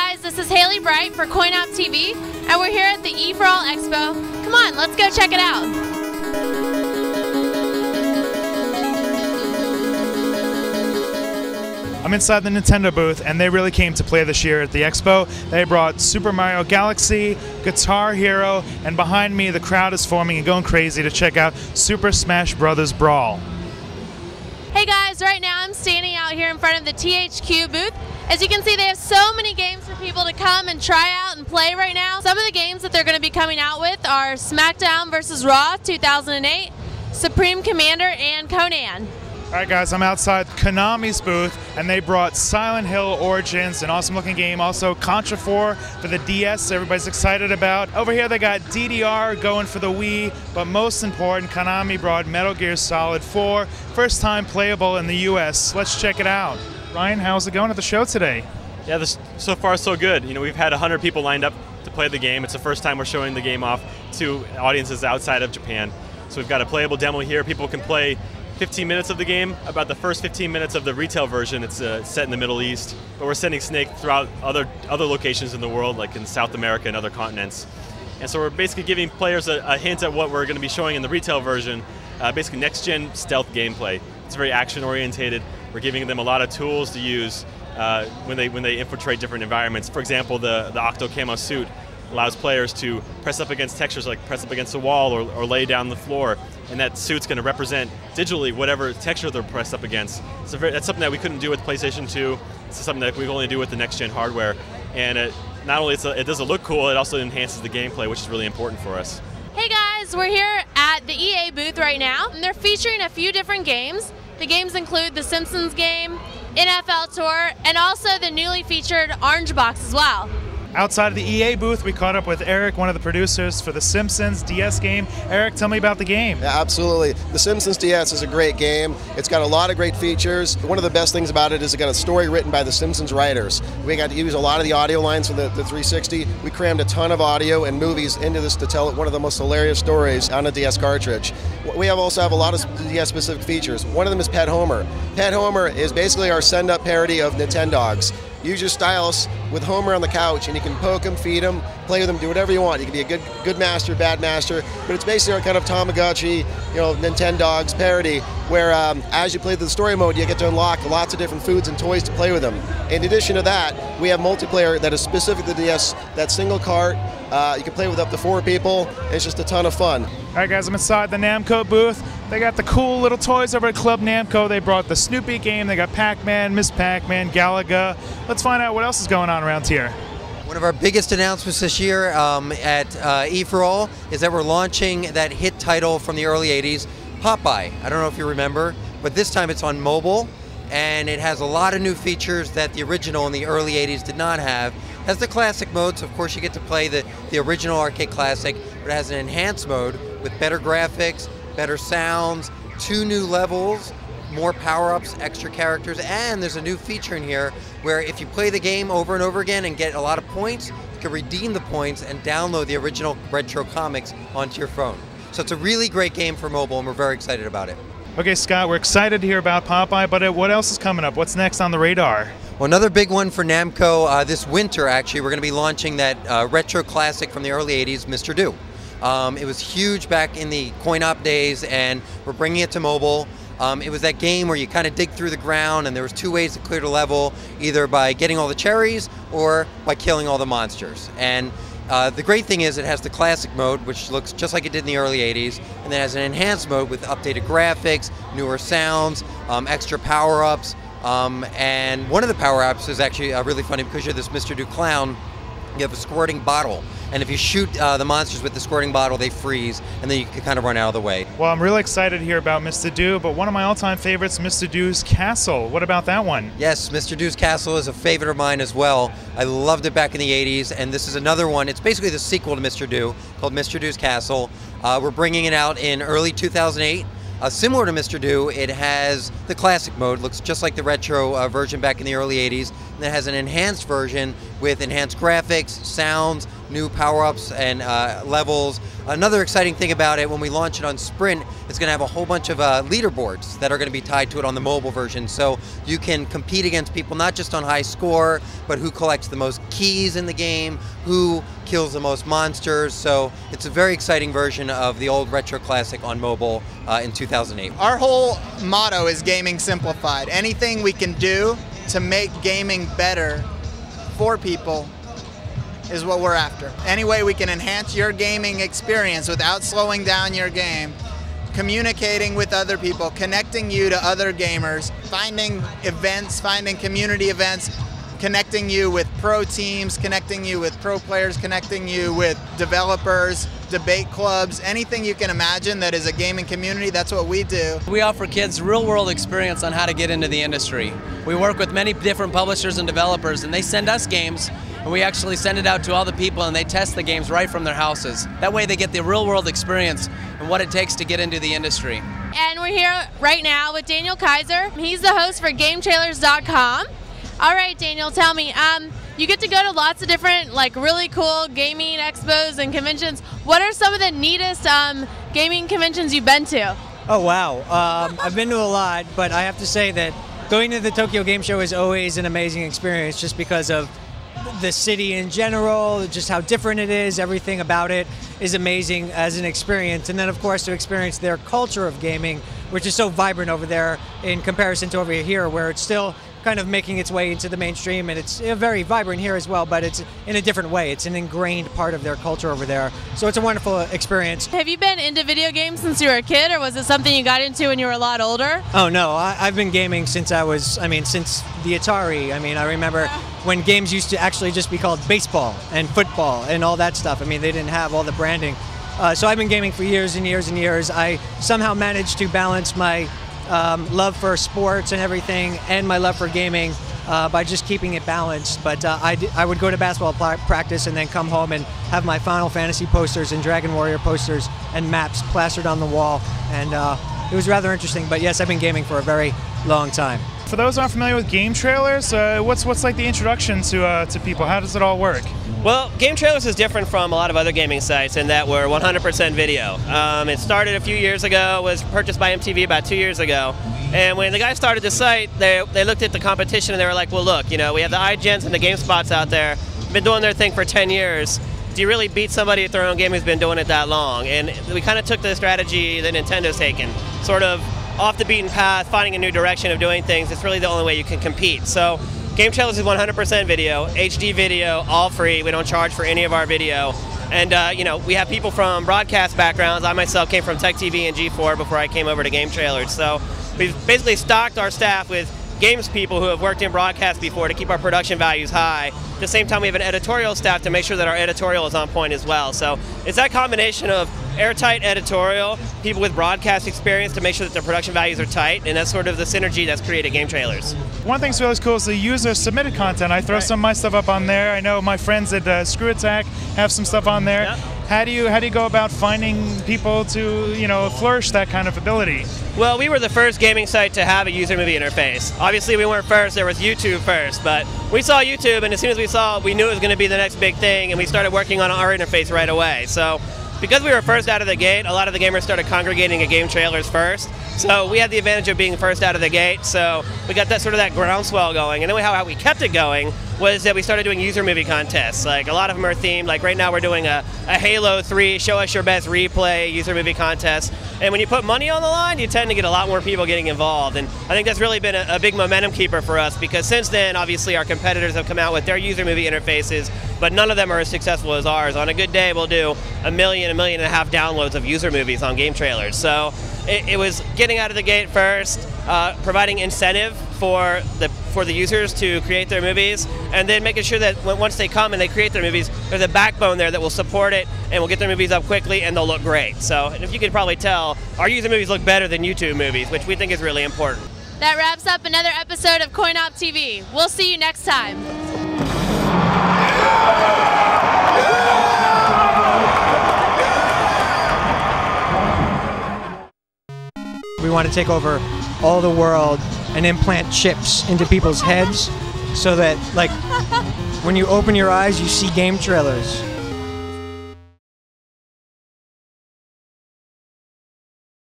guys, this is Haley Bright for CoinOpTV, and we're here at the For All Expo. Come on, let's go check it out. I'm inside the Nintendo booth, and they really came to play this year at the Expo. They brought Super Mario Galaxy, Guitar Hero, and behind me the crowd is forming and going crazy to check out Super Smash Bros. Brawl. Hey guys, right now I'm standing out here in front of the THQ booth. As you can see, they have so many games for people to come and try out and play right now. Some of the games that they're going to be coming out with are SmackDown vs. Raw 2008, Supreme Commander, and Conan. Alright guys, I'm outside Konami's booth, and they brought Silent Hill Origins, an awesome looking game. Also Contra 4 for the DS, everybody's excited about. Over here they got DDR going for the Wii, but most important, Konami brought Metal Gear Solid 4, first time playable in the US. Let's check it out. Ryan, how's it going at the show today? Yeah, so far so good. You know, we've had 100 people lined up to play the game. It's the first time we're showing the game off to audiences outside of Japan. So we've got a playable demo here. People can play 15 minutes of the game. About the first 15 minutes of the retail version, it's set in the Middle East, but we're sending Snake throughout other locations in the world, like in South America and other continents. And so we're basically giving players a hint at what we're going to be showing in the retail version, basically next-gen stealth gameplay. It's very action-orientated. We're giving them a lot of tools to use when they infiltrate different environments. For example, the Octo Camo suit allows players to press up against textures, like press up against a wall or lay down the floor, and that suit's going to represent digitally whatever texture they're pressed up against. So that's something that we couldn't do with PlayStation 2. It's something that we can only do with the next-gen hardware. And not only it doesn't look cool, it also enhances the gameplay, which is really important for us. Hey guys, we're here at the EA booth right now, and they're featuring a few different games. The games include the Simpsons game, NFL Tour, and also the newly featured Orange Box as well. Outside of the EA booth, we caught up with Eric, one of the producers for the Simpsons DS game. Eric, tell me about the game. Yeah, absolutely. The Simpsons DS is a great game. It's got a lot of great features. One of the best things about it is it got a story written by the Simpsons writers. We got to use a lot of the audio lines from the 360. We crammed a ton of audio and movies into this to tell one of the most hilarious stories on a DS cartridge. We also have a lot of DS-specific features. One of them is Pet Homer. Pet Homer is basically our send-up parody of Nintendogs. Use your stylus with Homer on the couch, and you can poke him, feed him, play with him, do whatever you want. You can be a good master, bad master, but it's basically our kind of Tamagotchi, Nintendogs parody, where as you play the story mode, you get to unlock lots of different foods and toys to play with them. In addition to that, we have multiplayer that is specific to the DS, that single cart. You can play with up to 4 people. It's just a ton of fun. All right, guys, I'm inside the Namco booth. They got the cool little toys over at Club Namco. They brought the Snoopy game. They got Pac-Man, Miss Pac-Man, Galaga. Let's find out what else is going on around here. One of our biggest announcements this year at For All is that we're launching that hit title from the early 80s, Popeye. I don't know if you remember, but this time it's on mobile, and it has a lot of new features that the original in the early 80s did not have. It has the classic mode, so of course you get to play the original arcade classic, but it has an enhanced mode with better graphics, better sounds, 2 new levels, more power-ups, extra characters, and there's a new feature in here where if you play the game over and over again and get a lot of points, you can redeem the points and download the original retro comics onto your phone. So it's a really great game for mobile, and we're very excited about it. Okay, Scott, we're excited to hear about Popeye, but what else is coming up? What's next on the radar? Well, another big one for Namco this winter, actually, we're going to be launching that retro classic from the early 80s, Mr. Do. It was huge back in the coin-op days, and we're bringing it to mobile. It was that game where you kind of dig through the ground, and there was 2 ways to clear the level, either by getting all the cherries or by killing all the monsters. And the great thing is it has the classic mode, which looks just like it did in the early 80s, and then it has an enhanced mode with updated graphics, newer sounds, extra power-ups, and one of the power-ups is actually really funny because you're this Mr. Do clown. You have a squirting bottle, and if you shoot the monsters with the squirting bottle, they freeze, and then you can kind of run out of the way. Well, I'm really excited to hear about Mr. Do, but one of my all-time favorites, Mr. Do's Castle. What about that one? Yes, Mr. Do's Castle is a favorite of mine as well. I loved it back in the 80s, and this is another one. It's basically the sequel to Mr. Do, called Mr. Do's Castle. We're bringing it out in early 2008. Similar to Mr. Do, it has the classic mode, looks just like the retro version back in the early 80s, and it has an enhanced version with enhanced graphics, sounds, new power-ups and levels. Another exciting thing about it, when we launch it on Sprint, it's going to have a whole bunch of leaderboards that are going to be tied to it on the mobile version. So you can compete against people not just on high score, but who collects the most keys in the game, who kills the most monsters. So it's a very exciting version of the old retro classic on mobile in 2008. Our whole motto is gaming simplified. Anything we can do to make gaming better for people is what we're after. Any way we can enhance your gaming experience without slowing down your game, communicating with other people, connecting you to other gamers, finding events, finding community events, connecting you with pro teams, connecting you with pro players, connecting you with developers, debate clubs, anything you can imagine that is a gaming community, that's what we do. We offer kids real-world experience on how to get into the industry. We work with many different publishers and developers, and they send us games, and we actually send it out to all the people, and they test the games right from their houses. That way they get the real-world experience and what it takes to get into the industry. And we're here right now with Daniel Kaiser. He's the host for GameTrailers.com. All right, Daniel, tell me, you get to go to lots of different, like, really cool gaming expos and conventions. What are some of the neatest gaming conventions you've been to? Oh, wow. I've been to a lot, but I have to say that going to the Tokyo Game Show is always an amazing experience just because of the city in general, just how different it is. Everything about it is amazing as an experience. And then, of course, to experience their culture of gaming, which is so vibrant over there in comparison to over here, where it's still kind of making its way into the mainstream, and it's very vibrant here as well, but it's in a different way. It's an ingrained part of their culture over there. So it's a wonderful experience. Have you been into video games since you were a kid, or was it something you got into when you were a lot older? Oh no, I've been gaming since since the Atari. I remember when games used to actually just be called baseball and football and all that stuff. They didn't have all the branding. So I've been gaming for years and years and years. I somehow managed to balance my love for sports and everything and my love for gaming by just keeping it balanced. But I would go to basketball practice and then come home and have my Final Fantasy posters and Dragon Warrior posters and maps plastered on the wall, and it was rather interesting. But yes, I've been gaming for a very long time. For those who aren't familiar with Game Trailers, what's like the introduction to people? How does it all work? Well, Game Trailers is different from a lot of other gaming sites in that we're 100% video. It started a few years ago, was purchased by MTV about 2 years ago. And when the guys started the site, they looked at the competition and they were like, well, look, we have the iGens and the GameSpots out there, been doing their thing for 10 years. Do you really beat somebody at their own game who's been doing it that long? And we kind of took the strategy that Nintendo's taken, sort of off the beaten path, finding a new direction of doing things. It's really the only way you can compete. So Game Trailers is 100% video, HD video, all free. We don't charge for any of our video. And we have people from broadcast backgrounds. I myself came from Tech TV and G4 before I came over to Game Trailers. So we've basically stocked our staff with games people who have worked in broadcast before to keep our production values high. At the same time, we have an editorial staff to make sure that our editorial is on point as well. So it's that combination of airtight editorial, people with broadcast experience to make sure that their production values are tight, and that's sort of the synergy that's created Game Trailers. One thing's really cool is the user-submitted content. I throw some of my stuff up on there. I know my friends at Screw Attack have some stuff on there. Yep. How do you go about finding people to flourish that kind of ability? Well, we were the first gaming site to have a user movie interface. Obviously, we weren't first. There was YouTube first, but we saw YouTube, and as soon as we knew it was going to be the next big thing, and we started working on our interface right away. So because we were first out of the gate, a lot of the gamers started congregating at Game Trailers first. So we had the advantage of being first out of the gate. So we got that groundswell going. And then how we kept it going was that we started doing user movie contests. Like, a lot of them are themed. Like right now we're doing a Halo 3 Show Us Your Best Replay user movie contest. And when you put money on the line, you tend to get a lot more people getting involved. And I think that's really been a big momentum keeper for us, because since then, obviously, our competitors have come out with their user movie interfaces, but none of them are as successful as ours. On a good day, we'll do 1 million, 1.5 million downloads of user movies on Game Trailers. So it was getting out of the gate first, providing incentive for the users to create their movies, and then making sure that once they come and they create their movies, there's a backbone there that will support it and will get their movies up quickly, and they'll look great. So if you can probably tell, our user movies look better than YouTube movies, which we think is really important. That wraps up another episode of CoinOpTV. We'll see you next time. We want to take over all the world and implant chips into people's heads so that, like, when you open your eyes, you see Game Trailers.